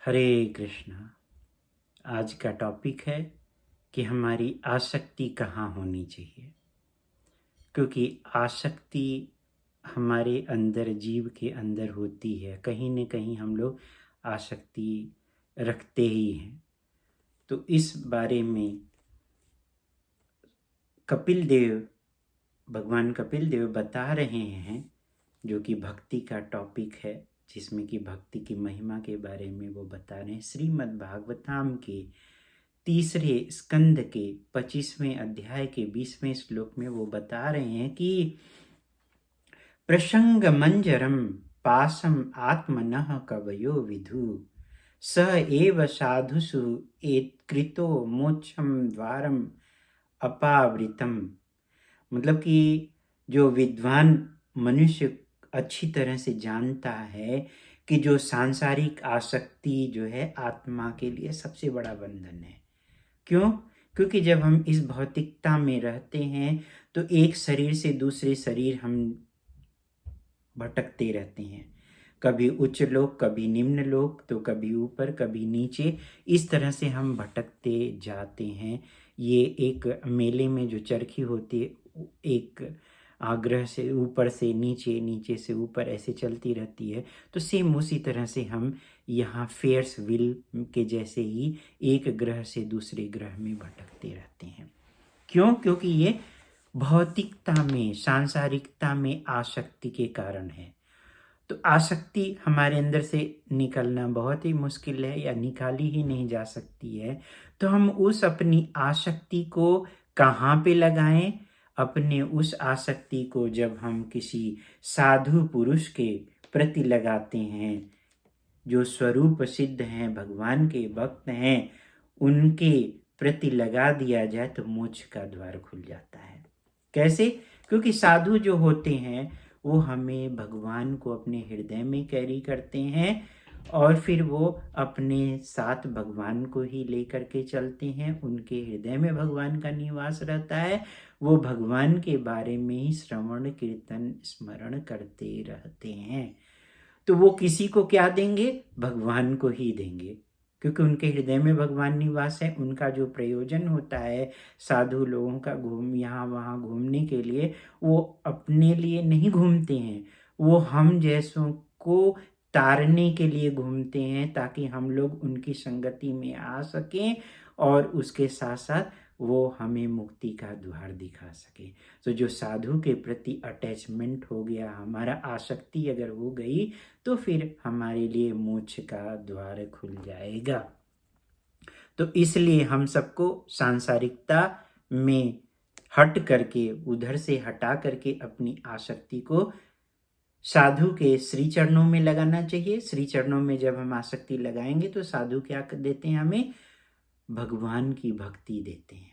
हरे कृष्णा। आज का टॉपिक है कि हमारी आसक्ति कहाँ होनी चाहिए, क्योंकि आसक्ति हमारे अंदर, जीव के अंदर होती है। कहीं न कहीं हम लोग आसक्ति रखते ही हैं। तो इस बारे में कपिल देव, भगवान कपिल देव बता रहे हैं, जो कि भक्ति का टॉपिक है, जिसमें कि भक्ति की महिमा के बारे में वो बता रहे हैं। श्रीमद् भागवतम के 3 स्कंद के 25वें अध्याय के 20वें श्लोक में वो बता रहे हैं कि प्रसंग मंजरम पासम आत्मनः कवयो विधु स एव साधुषु एत्कृतो मोक्षम द्वारम अपावृतम। मतलब कि जो विद्वान मनुष्य अच्छी तरह से जानता है कि जो सांसारिक आसक्ति जो है आत्मा के लिए सबसे बड़ा बंधन है। क्यों? क्योंकि जब हम इस भौतिकता में रहते हैं तो एक शरीर से दूसरे शरीर हम भटकते रहते हैं। कभी उच्च लोक, कभी निम्न लोक, तो कभी ऊपर, कभी नीचे। इस तरह से हम भटकते जाते हैं। ये एक मेले में जो चरखी होती है, एक आग्रह से ऊपर से नीचे, नीचे से ऊपर ऐसे चलती रहती है। तो सेम उसी तरह से हम यहाँ फेयर्स व्हील के जैसे ही एक ग्रह से दूसरे ग्रह में भटकते रहते हैं। क्यों? क्योंकि ये भौतिकता में, सांसारिकता में आसक्ति के कारण है। तो आसक्ति हमारे अंदर से निकलना बहुत ही मुश्किल है, या निकाली ही नहीं जा सकती है। तो हम उस अपनी आसक्ति को कहाँ पे लगाएं? अपने उस आसक्ति को जब हम किसी साधु पुरुष के प्रति लगाते हैं, जो स्वरूप सिद्ध हैं, भगवान के भक्त हैं, उनके प्रति लगा दिया जाए तो मोक्ष का द्वार खुल जाता है। कैसे? क्योंकि साधु जो होते हैं वो हमें भगवान को अपने हृदय में कैरी करते हैं, और फिर वो अपने साथ भगवान को ही लेकर के चलते हैं। उनके हृदय में भगवान का निवास रहता है। वो भगवान के बारे में ही श्रवण कीर्तन स्मरण करते रहते हैं। तो वो किसी को क्या देंगे? भगवान को ही देंगे, क्योंकि उनके हृदय में भगवान निवास है। उनका जो प्रयोजन होता है साधु लोगों का यहाँ वहाँ घूमने के लिए, वो अपने लिए नहीं घूमते हैं, वो हम जैसों को तारने के लिए घूमते हैं, ताकि हम लोग उनकी संगति में आ सकें, और उसके साथ साथ वो हमें मुक्ति का द्वार दिखा सके। तो जो साधु के प्रति अटैचमेंट हो गया, हमारा आसक्ति अगर हो गई, तो फिर हमारे लिए मोक्ष का द्वार खुल जाएगा। तो इसलिए हम सबको सांसारिकता में हट करके, उधर से हटा करके अपनी आसक्ति को साधु के श्री चरणों में लगाना चाहिए। श्री चरणों में जब हम आसक्ति लगाएंगे तो साधु क्या देते हैं? हमें भगवान की भक्ति देते हैं।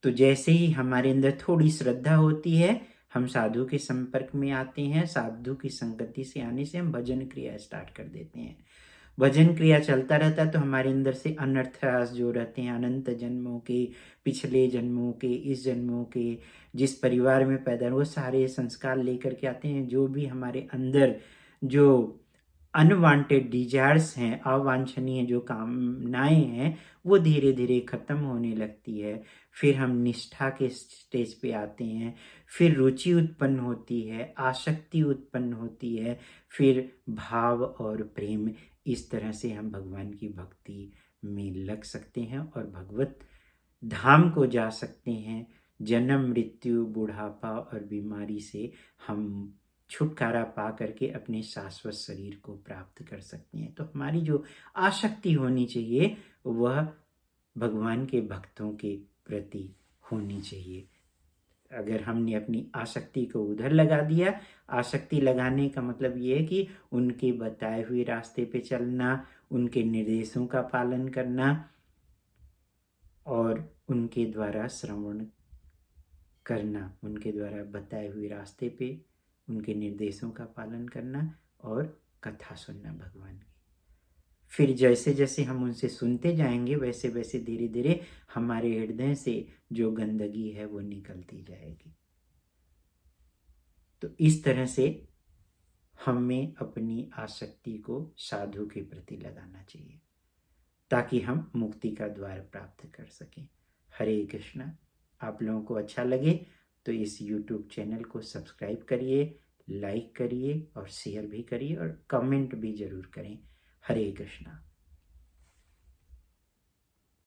तो जैसे ही हमारे अंदर थोड़ी श्रद्धा होती है, हम साधु के संपर्क में आते हैं। साधु की संगति से आने से हम भजन क्रिया स्टार्ट कर देते हैं। भजन क्रिया चलता रहता है तो हमारे अंदर से अनर्थरास जो रहते हैं, अनंत जन्मों के, पिछले जन्मों के, इस जन्मों के, जिस परिवार में पैदा, वो सारे संस्कार लेकर के आते हैं। जो भी हमारे अंदर जो अनवांटेड डिजायर्स हैं, अवांछनीय जो कामनाएं हैं, वो धीरे धीरे खत्म होने लगती है। फिर हम निष्ठा के स्टेज पे आते हैं। फिर रुचि उत्पन्न होती है, आसक्ति उत्पन्न होती है, फिर भाव और प्रेम। इस तरह से हम भगवान की भक्ति में लग सकते हैं और भगवत धाम को जा सकते हैं। जन्म, मृत्यु, बुढ़ापा और बीमारी से हम छुटकारा पा करके अपने शाश्वत शरीर को प्राप्त कर सकते हैं। तो हमारी जो आसक्ति होनी चाहिए वह भगवान के भक्तों के प्रति होनी चाहिए। अगर हमने अपनी आसक्ति को उधर लगा दिया, आसक्ति लगाने का मतलब ये है कि उनके बताए हुए रास्ते पे चलना, उनके निर्देशों का पालन करना, और उनके द्वारा श्रवण करना, उनके द्वारा बताए हुए रास्ते पे उनके निर्देशों का पालन करना, और कथा सुनना भगवान की। फिर जैसे जैसे हम उनसे सुनते जाएंगे, वैसे वैसे धीरे धीरे हमारे हृदय से जो गंदगी है वो निकलती जाएगी। तो इस तरह से हमें अपनी आसक्ति को साधु के प्रति लगाना चाहिए ताकि हम मुक्ति का द्वार प्राप्त कर सकें। हरे कृष्णा। आप लोगों को अच्छा लगे तो इस YouTube चैनल को सब्सक्राइब करिए, लाइक करिए और शेयर भी करिए और कमेंट भी ज़रूर करें। हरे कृष्णा।